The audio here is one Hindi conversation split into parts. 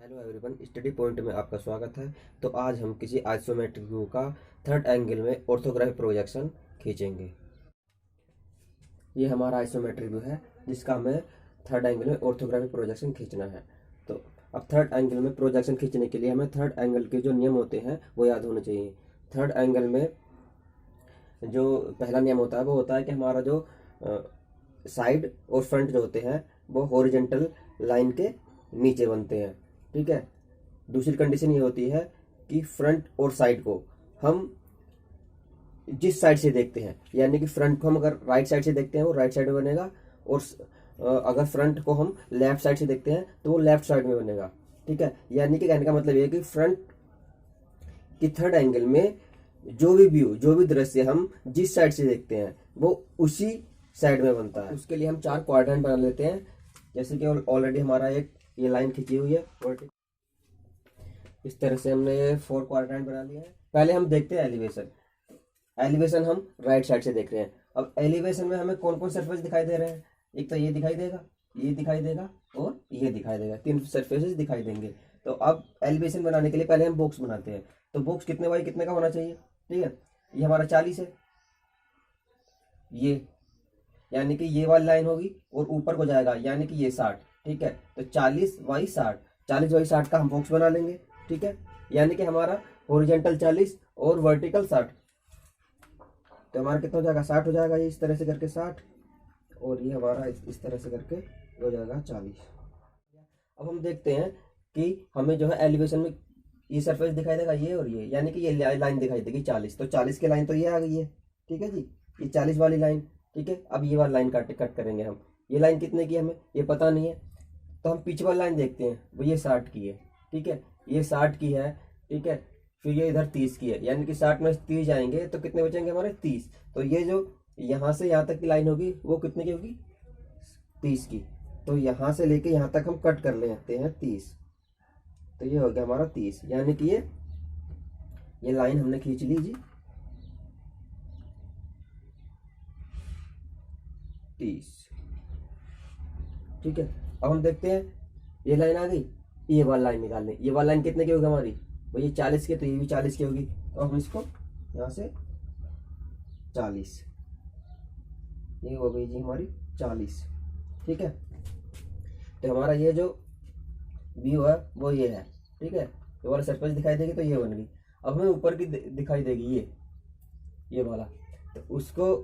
हेलो एवरीवन, स्टडी पॉइंट में आपका स्वागत है। तो आज हम किसी आइसोमेट्रिक व्यू का थर्ड एंगल में ऑर्थोग्राफिक प्रोजेक्शन खींचेंगे। ये हमारा आइसोमेट्रिक व्यू है जिसका हमें थर्ड एंगल में ऑर्थोग्राफिक प्रोजेक्शन खींचना है। तो अब थर्ड एंगल में प्रोजेक्शन खींचने के लिए हमें थर्ड एंगल के जो नियम होते हैं वो याद होने चाहिए। थर्ड एंगल में जो पहला नियम होता है वो होता है कि हमारा जो साइड और फ्रंट जो होते हैं वो हॉरिजॉन्टल लाइन के नीचे बनते हैं। ठीक है। दूसरी कंडीशन ये होती है कि फ्रंट और साइड को हम जिस साइड से देखते हैं, यानी कि फ्रंट को हम अगर राइट साइड से देखते हैं वो राइट साइड में बनेगा, और अगर फ्रंट को हम लेफ्ट साइड से देखते हैं तो वो लेफ्ट साइड में बनेगा। ठीक है। यानी कि कहने का मतलब ये है कि फ्रंट की थर्ड एंगल में जो भी व्यू, जो भी दृश्य हम जिस साइड से देखते हैं वो उसी साइड में बनता है। उसके लिए हम 4 क्वाड्रेंट बना लेते हैं। जैसे कि ऑलरेडी हमारा एक ये लाइन खींची हुई है, इस तरह से हमने ये 4 क्वाड्रेंट बना लिया है। पहले हम देखते हैं एलिवेशन। एलिवेशन हम राइट साइड से देख रहे हैं। अब एलिवेशन में हमें कौन कौन सरफेस दिखाई दे रहे हैं? एक तो ये दिखाई देगा, ये दिखाई देगा और ये दिखाई देगा। 3 सरफेसेस दिखाई देंगे। तो अब एलिवेशन बनाने के लिए पहले हम बॉक्स बनाते हैं। तो बॉक्स कितने बाई कितने का होना चाहिए? ठीक है, ये हमारा 40 है, ये यानी कि ये वाली लाइन होगी और ऊपर को जाएगा यानी कि ये 60। ठीक है, तो 40/60, 40/60 का हम बॉक्स बना लेंगे। ठीक है, यानी कि हमारा हॉरिजॉन्टल 40 और वर्टिकल 60, तो हमारा कितना हो जाएगा? 60 हो जाएगा। ये इस तरह से करके 60, और ये हमारा इस तरह से करके हो जाएगा 40। अब हम देखते हैं कि हमें जो है एलिवेशन में ये सरफेस दिखाई देगा, ये और ये, यानी कि ये लाइन दिखाई देगी 40। तो 40 की लाइन तो ये आ गई है। ठीक है जी, ये 40 वाली लाइन। ठीक है, अब ये वाली लाइन कट करेंगे हम। ये लाइन कितने की हमें ये पता नहीं है, तो हम पीछे वाली लाइन देखते हैं, वो ये 60 की है। ठीक है, ये 60 की है। ठीक है, फिर ये इधर 30 की है, यानी कि 60 में 30 जाएंगे तो कितने बचेंगे हमारे? 30। तो ये जो यहाँ से यहाँ तक की लाइन होगी वो कितने की होगी? 30 की। तो यहाँ से लेके यहाँ तक हम कट कर लेते हैं 30। तो ये हो गया हमारा 30, यानी कि ये लाइन हमने खींच ली जी 30। ठीक है, अब हम देखते हैं ये लाइन आ गई, ये वाला लाइन निकाल लें। ये वाला लाइन कितने की होगी हमारी? भाई ये 40 की, तो ये भी 40 की होगी। तो हम इसको यहाँ से 40, ये हो गई जी हमारी 40। ठीक है, तो हमारा ये जो व्यू है वो ये है। ठीक है, ये वाला सरफेस दिखाई देगी तो ये बन गई। अब हमें ऊपर की दिखाई देगी ये वाला, तो उसको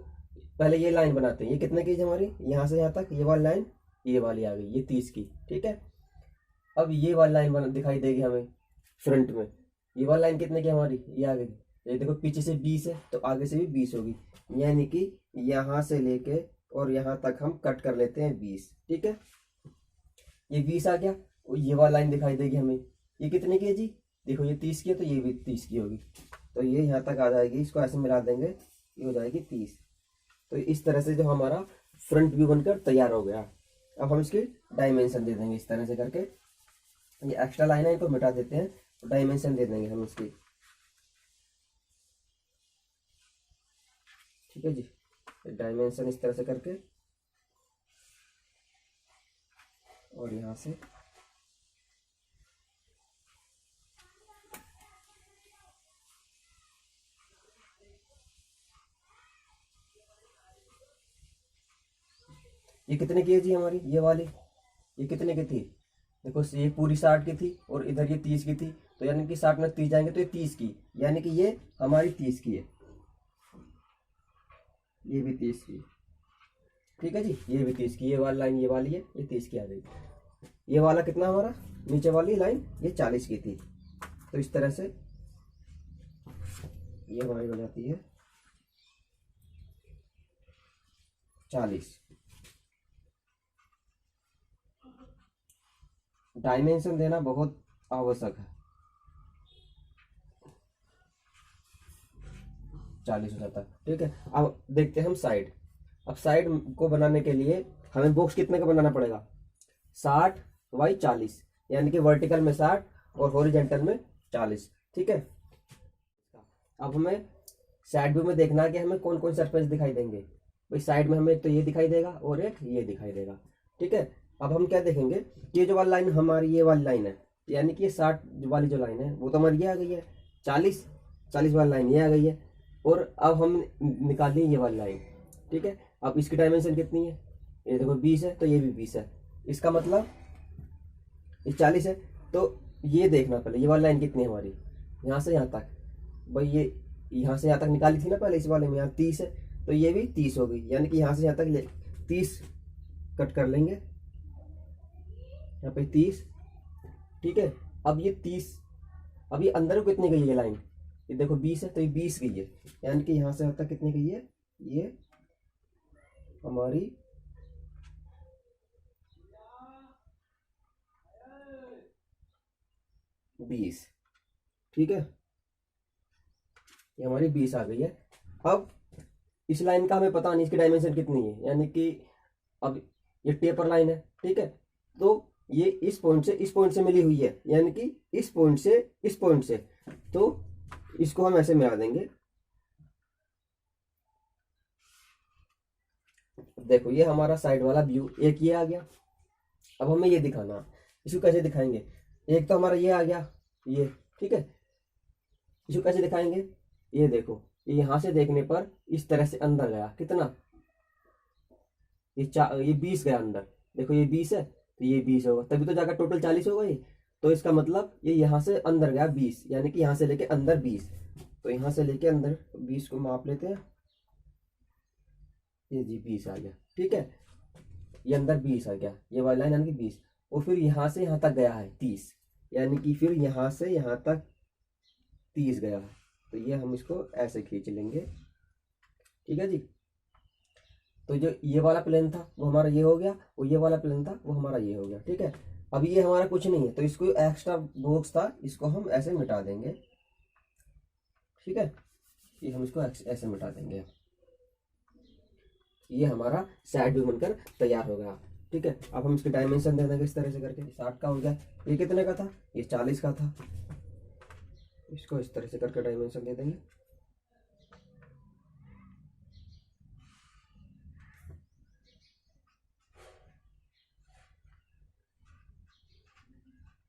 पहले ये लाइन बनाते हैं। ये कितने की हमारी? यहाँ से यहाँ तक ये वाली लाइन, ये वाली आ गई, ये 30 की। ठीक है, अब ये वाली लाइन दिखाई देगी हमें फ्रंट में। ये वाली लाइन कितने की हमारी? ये आ गई। ये देखो पीछे से 20 है तो आगे से भी 20 होगी, यानी कि यहाँ से लेके और यहाँ तक हम कट कर लेते हैं 20। ठीक है, ये 20 आ गया। और ये वाली लाइन दिखाई देगी हमें, ये कितने की है जी? देखो ये 30 की है तो ये भी 30 की होगी, तो ये यहाँ तक आ जाएगी। इसको ऐसे मिला देंगे, ये हो जाएगी 30। तो इस तरह से जो हमारा फ्रंट व्यू बनकर तैयार हो गया। अब हम इसकी डायमेंशन दे देंगे इस तरह से करके। ये एक्स्ट्रा लाइन है, इनको मिटा देते हैं, तो डायमेंशन दे देंगे हम इसकी। ठीक है जी, डायमेंशन इस तरह से करके, और यहाँ से ये कितने की है जी हमारी? ये वाली ये कितने की थी? देखो ये पूरी 60 की थी और इधर ये 30 की थी, तो यानी कि 60 में 30 जाएंगे तो ये 30 की, यानी कि ये हमारी 30 की है। ये भी 30 की। ठीक है जी, ये भी 30 की। ये वाली लाइन ये वाली है, ये 30 की आ गई। ये वाला कितना हमारा? नीचे वाली लाइन ये 40 की थी। तो इस तरह से ये हमारी हो जाती है 40। डायमेंशन देना बहुत आवश्यक है। 40 हो जाता है। ठीक है, अब देखते हैं हम साइड। अब साइड को बनाने के लिए हमें बॉक्स कितने का बनाना पड़ेगा? 60/40, यानी कि वर्टिकल में 60 और हॉरिजॉन्टल में 40। ठीक है, अब हमें साइड व्यू में देखना है कि हमें कौन कौन सरफेस दिखाई देंगे। भाई साइड में हमें एक तो ये दिखाई देगा और एक ये दिखाई देगा। ठीक है, अब हम क्या देखेंगे, ये जो वाली लाइन हमारी ये वाली लाइन है। यानी कि ये 60 वाली जो लाइन है वो तो हमारी ये आ गई है, 40 वाली लाइन ये आ गई है, और अब हम निकाल ली ये वाली लाइन। ठीक है, अब इसकी डायमेंशन कितनी है, ये देखो 20 है, तो ये भी 20 है, इसका मतलब ये 40 है। तो ये देखना पहले ये वाली लाइन कितनी है हमारी, यहाँ से यहाँ तक, भाई ये यहाँ से यहाँ तक निकाली थी ना पहले इस वाले में, यहाँ 30 है, तो ये भी 30 हो गई, यानी कि यहाँ से यहाँ तक 30 कट कर लेंगे, यहाँ पे 30। ठीक है, अब ये 30, अब ये अंदर को कितनी गई है ये लाइन, ये देखो 20 है, तो ये 20 गई है, यानी कि यहाँ से यहाँ तक कितनी गई है, ये हमारी 20। ठीक है, ये हमारी 20 आ गई है। अब इस लाइन का हमें पता नहीं इसकी डायमेंशन कितनी है, यानी कि अब ये टेपर लाइन है। ठीक है, तो ये इस पॉइंट से मिली हुई है, यानी कि इस पॉइंट से, तो इसको हम ऐसे मिला देंगे। देखो ये हमारा साइड वाला व्यू एक ये आ गया। अब हमें ये दिखाना, इसको कैसे दिखाएंगे, एक तो हमारा ये आ गया ये। ठीक है, इसको कैसे दिखाएंगे, ये देखो ये यहां से देखने पर इस तरह से अंदर गया, कितना, ये 20 गया अंदर, देखो ये 20 है, तो ये 20 होगा, तभी तो जाकर टोटल 40 होगा ये। तो इसका मतलब ये यहाँ से अंदर गया 20, यानी कि यहाँ से लेके अंदर 20, तो यहाँ से लेके अंदर 20 को माप लेते हैं, ये जी 20 आ गया। ठीक है, ये अंदर 20 आ गया, ये वाली लाइन यानी कि 20, और फिर यहाँ से यहाँ तक गया है 30, यानी कि फिर यहाँ से यहाँ तक 30 गया है, तो ये हम इसको ऐसे खींच लेंगे। ठीक है जी, तो जो ये वाला प्लेन था वो हमारा ये हो गया, और ये वाला प्लेन था वो हमारा ये हो गया। ठीक है, अब ये हमारा कुछ नहीं है, तो इसको एक्स्ट्रा बॉक्स था इसको हम ऐसे मिटा देंगे। ठीक है, ये हम इसको ऐसे मिटा देंगे, ये हमारा साइड व्यू बनकर तैयार हो गया। ठीक है, अब हम इसके डायमेंशन दे देंगे इस तरह से करके, 60 का हो गया, ये कितने का था, ये 40 का था, इसको इस तरह से करके डायमेंशन दे देंगे।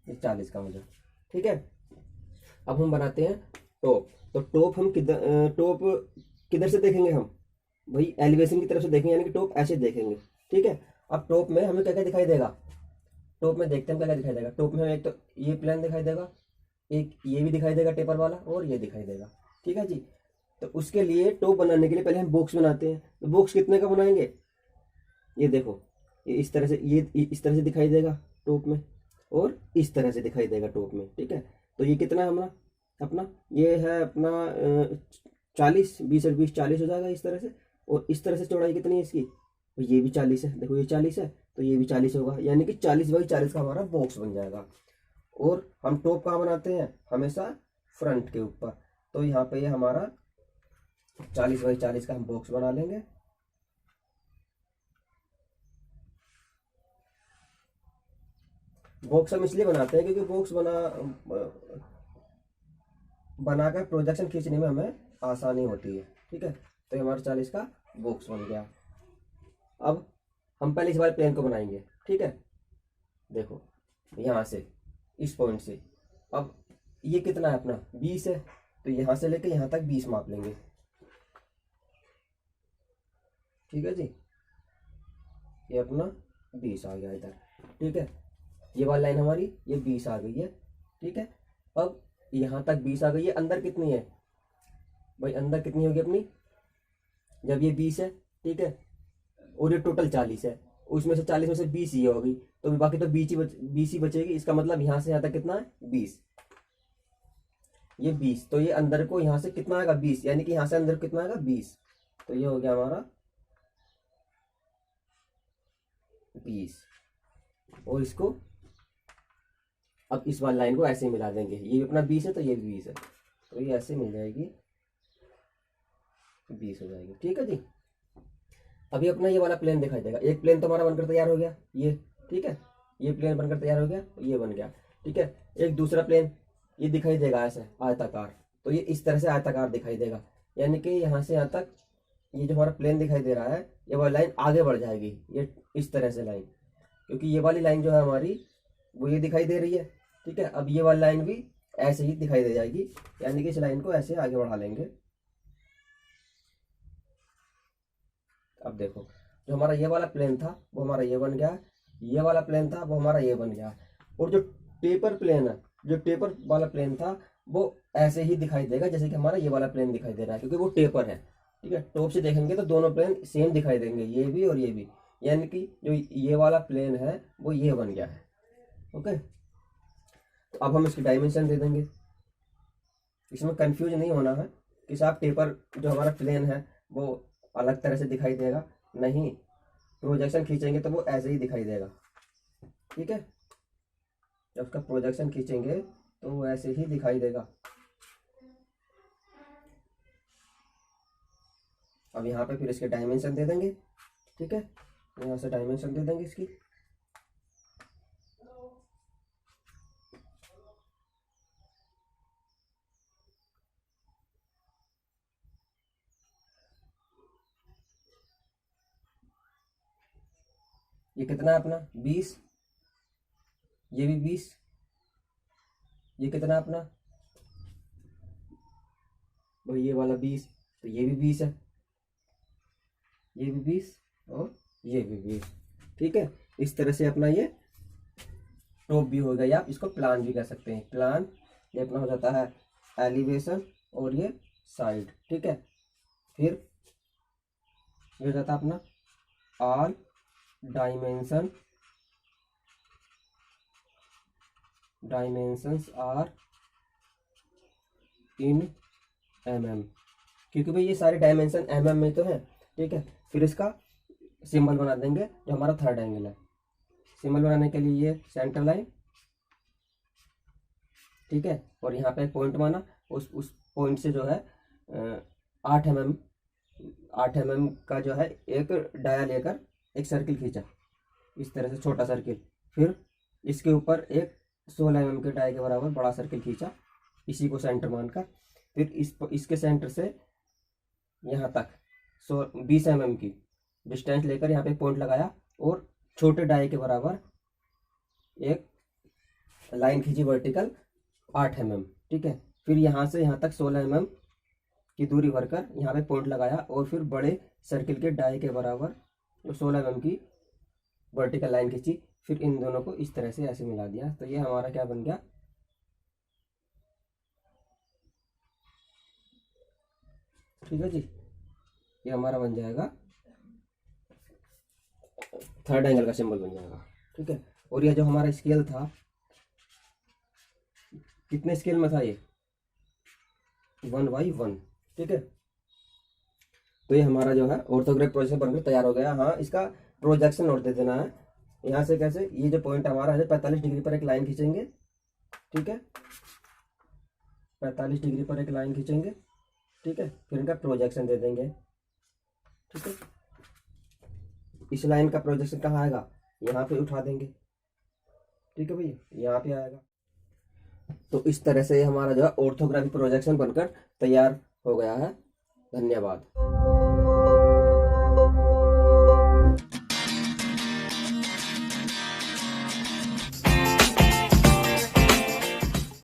ये 40 का हो गया। ठीक है, अब हम बनाते हैं टॉप। तो टॉप हम किधर से देखेंगे, हम भाई एलिवेशन की तरफ से देखेंगे, यानी कि टॉप ऐसे देखेंगे। ठीक है, अब टॉप में हमें क्या क्या दिखाई देगा, टॉप में देखते हैं क्या क्या दिखाई देगा। टॉप में हमें एक तो ये प्लान दिखाई देगा, एक ये भी दिखाई देगा टेपर वाला, और ये दिखाई देगा। ठीक है जी, तो उसके लिए टॉप बनाने के लिए पहले हम बॉक्स बनाते हैं। तो बॉक्स कितने का बनाएंगे, ये देखो ये इस तरह से, ये इस तरह से दिखाई देगा टॉप में, और इस तरह से दिखाई देगा टॉप में। ठीक है, तो ये कितना है हमारा, अपना ये है अपना 40, 20 और 20 40 हो जाएगा इस तरह से। और इस तरह से चौड़ाई कितनी है इसकी, तो ये भी 40 है, देखो ये 40 है, तो ये भी 40 होगा, यानी कि 40x40 का हमारा बॉक्स बन जाएगा। और हम टॉप कहाँ बनाते हैं, हमेशा फ्रंट के ऊपर, तो यहाँ पे ये हमारा 40x40 का हम बॉक्स बना लेंगे। बॉक्स हम इसलिए बनाते हैं क्योंकि बॉक्स बनाकर प्रोजेक्शन खींचने में हमें आसानी होती है। ठीक है, तो ये हमारा 40 का बॉक्स बन गया। अब हम पहले इस वाले प्लेन को बनाएंगे। ठीक है, देखो यहाँ से इस पॉइंट से, अब ये कितना है अपना 20 है, तो यहाँ से लेके यहाँ तक 20 माप लेंगे। ठीक है जी, ये अपना 20 आ गया इधर। ठीक है, ये वाली लाइन हमारी ये 20 आ गई है। ठीक है, अब यहाँ तक 20 आ गई है, अंदर कितनी है भाई, अंदर कितनी होगी अपनी, जब ये 20 है, ठीक है, और ये टोटल 40 है, उसमें से 40 में से 20 ये होगी, तो बाकी तो 20 ही बचेगी। इसका मतलब यहाँ से यहाँ तक कितना है 20, ये 20, तो ये अंदर को यहाँ से कितना आएगा 20, यानी कि यहाँ से अंदर कितना आएगा 20, तो ये हो गया हमारा 20। और इसको अब इस वाली लाइन को ऐसे ही मिला देंगे, ये भी अपना 20 है तो ये भी 20 है, तो ये ऐसे मिल जाएगी 20 हो जाएगी। ठीक है जी, अभी अपना ये वाला प्लेन दिखाई देगा, एक प्लेन तो हमारा बनकर तैयार हो गया ये। ठीक है, ये प्लेन बनकर तैयार हो गया, ये बन गया। ठीक है, एक दूसरा प्लेन ये दिखाई देगा ऐसे आयताकार, तो ये इस तरह से आयताकार दिखाई देगा, यानी कि यहाँ से यहाँ तक ये जो हमारा प्लेन दिखाई दे रहा है, ये वाली लाइन आगे बढ़ जाएगी, ये इस तरह से लाइन, क्योंकि ये वाली लाइन जो है हमारी वो ये दिखाई दे रही है, ठीक है। अब ये वाली लाइन भी ऐसे ही दिखाई दे जाएगी, यानी कि इस लाइन को ऐसे आगे बढ़ा लेंगे। अब देखो, जो हमारा ये वाला प्लेन था वो हमारा ये बन गया, ये वाला प्लेन था वो हमारा ये बन गया, और जो टेपर प्लेन है, जो टेपर वाला प्लेन था वो ऐसे ही दिखाई देगा जैसे कि हमारा ये वाला प्लेन दिखाई दे रहा है, क्योंकि वो टेपर है। ठीक है, टॉप से देखेंगे तो दोनों प्लेन सेम दिखाई देंगे, ये भी और ये भी, यानी कि जो ये वाला प्लेन है वो ये बन गया है। ओके, तो अब हम इसकी डायमेंशन दे देंगे। इसमें कंफ्यूज नहीं होना है कि साहब टेपर जो हमारा प्लेन है वो अलग तरह से दिखाई देगा, नहीं, प्रोजेक्शन खींचेंगे तो वो ऐसे ही दिखाई देगा। ठीक है, जब उसका प्रोजेक्शन खींचेंगे तो वो ऐसे ही दिखाई देगा। अब यहाँ पे फिर इसके डायमेंशन दे देंगे। ठीक है, यहाँ से डायमेंशन दे देंगे इसकी। ये कितना है अपना 20, ये भी 20, ये कितना अपना भाई ये वाला 20, तो ये भी 20 है, ये भी 20 और ये भी 20। ठीक है, इस तरह से अपना ये टॉप व्यू होगा, या आप इसको प्लान भी कह सकते हैं। प्लान ये अपना हो जाता है एलिवेशन और ये साइड। ठीक है, फिर ये हो जाता है अपना all dimensions are in mm, क्योंकि भाई ये सारे डायमेंशन mm में तो है। ठीक है, फिर इसका सिंबल बना देंगे जो हमारा थर्ड एंगल है। सिंबल बनाने के लिए ये सेंटर लाइन, ठीक है, और यहाँ पे एक पॉइंट माना, उस पॉइंट से जो है 8 mm का जो है एक डाया लेकर एक सर्किल खींचा, इस तरह से छोटा सर्किल। फिर इसके ऊपर एक 16 mm के डाया के बराबर बड़ा सर्किल खींचा, इसी को सेंटर मानकर। फिर इसके सेंटर से यहाँ तक 20 mm की डिस्टेंस लेकर यहाँ पे पॉइंट लगाया, और छोटे डाये के बराबर एक लाइन खींची वर्टिकल 8 mm। ठीक है, फिर यहाँ से यहाँ तक 16 mm की दूरी भरकर यहाँ पे पॉइंट लगाया, और फिर बड़े सर्किल के डाये के बराबर जो 16 mm की वर्टिकल लाइन खींची, फिर इन दोनों को इस तरह से ऐसे मिला दिया। तो ये हमारा क्या बन गया, ठीक है जी, ये हमारा बन जाएगा थर्ड एंगल का सिंबल बन जाएगा। ठीक है, और ये जो हमारा स्केल था, कितने स्केल में था ये 1/1। ठीक है, तो ये हमारा जो है ऑर्थोग्राफिक प्रोजेक्शन बनकर तैयार हो गया। हाँ, इसका प्रोजेक्शन नोट दे देना है। यहाँ से कैसे, ये जो पॉइंट हमारा है 45 डिग्री पर एक लाइन खींचेंगे। ठीक है, 45 डिग्री पर एक लाइन खींचेंगे। ठीक है, फिर इनका प्रोजेक्शन दे देंगे। ठीक है, इस लाइन का प्रोजेक्शन कहाँ आएगा, यहाँ पे उठा देंगे। ठीक है भैया, यहाँ पे आएगा। तो इस तरह से हमारा जो है ऑर्थोग्राफिक प्रोजेक्शन बनकर तैयार हो गया है। धन्यवाद।